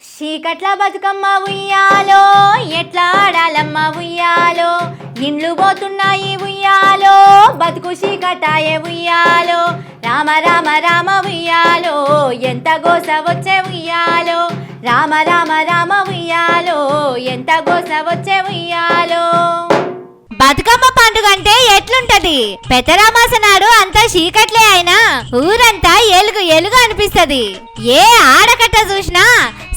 చీకట్ల బతుకమ్మ ఉయ్యాలో ఎట్లా ఆడాలమ్మ ఉయ్యాలో ఇండ్లు పోతున్నాయి ఉయ్యాలో బతుకు చీకటాయే ఉయ్యాలో రామ రామ రామ ఉయ్యాలో ఎంత గోస వచ్చే ఉయ్యాలో రామ రామ రామ ఉయ్యాలో ఎంత గోస వచ్చే ఉయ్యాలో. బతుకమ్మ పండుగ అంటే ఎట్లుంటది? పెద్దరామాస నాడు అంతా చీకట్లే అయినా ఊరంతా ఎలుగు ఎలుగు అనిపిస్తది. ఏ ఆడకట్ట చూసినా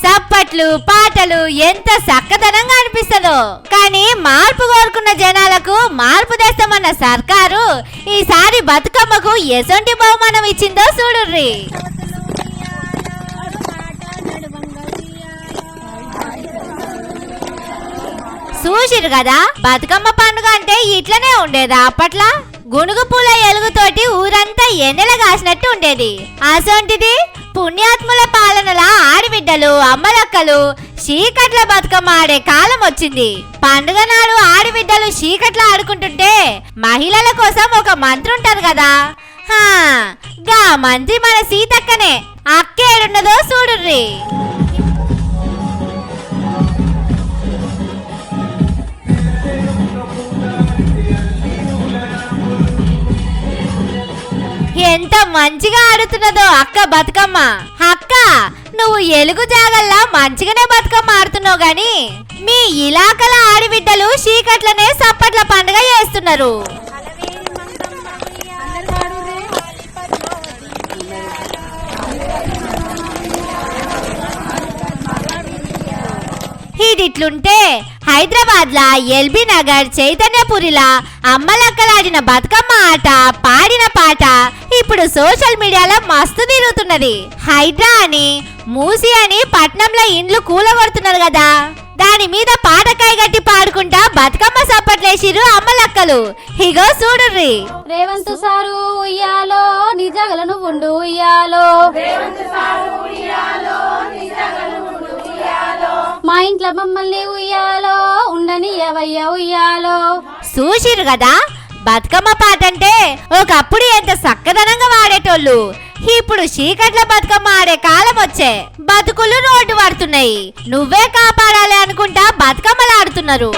సప్పట్లు పాటలు ఎంత చక్కదనంగా అనిపిస్తుందో. కానీ మార్పు కోరుకున్న జనాలకు మార్పు తెస్తామన్న సర్కారు ఈసారి బతుకమ్మకు ఎసొంటి బహుమానం ఇచ్చిందో చూడుర్రి. చూసిరు కదా, బతుకమ్మ పండుగ అంటే ఇట్లనే ఉండేదా అప్పట్లా? గునుగు పూల ఎలుగుతోటి ఊరంతా ఎన్నెల కాసినట్టు ఉండేది. అసొంటిది పుణ్యాత్ముల పాలనల ఆడిబిడ్డలు అమ్మలక్కలు చీకట్ల బతుకమ్మ ఆడే కాలం వచ్చింది. పండుగ నాడు ఆడిబిడ్డలు చీకట్ల ఆడుకుంటుంటే మహిళల కోసం ఒక మంత్రి ఉంటారు కదా, గా మంత్రి మన సీతక్కనే. అక్కేడున్నదో చూడుర్రి. ఎంత మంచిగా ఆడుతున్నదో అక్క బతుకమ్మ. అక్క, నువ్వు ఎలుగు జాగల్లా మంచిగానే బతుకమ్మ ఆడుతున్నావు గాని మీ ఇలాకల ఆడిబిడ్డలు చీకట్లనే సప్పట్ల పండుగ చేస్తున్నారు. ఇదిట్లుంటే హైదరాబాద్ లా ఎల్బీ నగర్ చైతన్యపురిలా అమ్మలక్కలాడిన బతుకమ్మ ఆట పాడిన పాట ఇప్పుడు సోషల్ మీడియాలో మస్తు తిరుగుతున్నది. హైడ్రా అని మూసి అని పట్నంలో ఇండ్లు కూలగొడుతున్నారు కదా, దాని మీద పాటకాయ గట్టి పాడుకుంటా బతుకమ్మ సప్పట్లేసిరు అమ్మలక్కలు. ఇగో చూడుర్రి. రేవంత్ సారు ఉయ్యాలో నిజగలను ఉండు ఉయ్యాలో, మా ఇంట్లో మమ్మల్ని ఉయ్యాలో ఉండని ఎవయ్య ఉయ్యాలో. చూసిరు కదా, బతుకమ్మ పాట అంటే ఒకప్పుడు ఎంత చక్కదనంగా వాడేటోళ్ళు. ఇప్పుడు చీకట్ల బతుకమ్మ ఆడే కాలం వచ్చే బతుకులు రోడ్డు పడుతున్నాయి. నువ్వే కాపాడాలి అనుకుంటా బతుకమ్మలు ఆడుతున్నారు.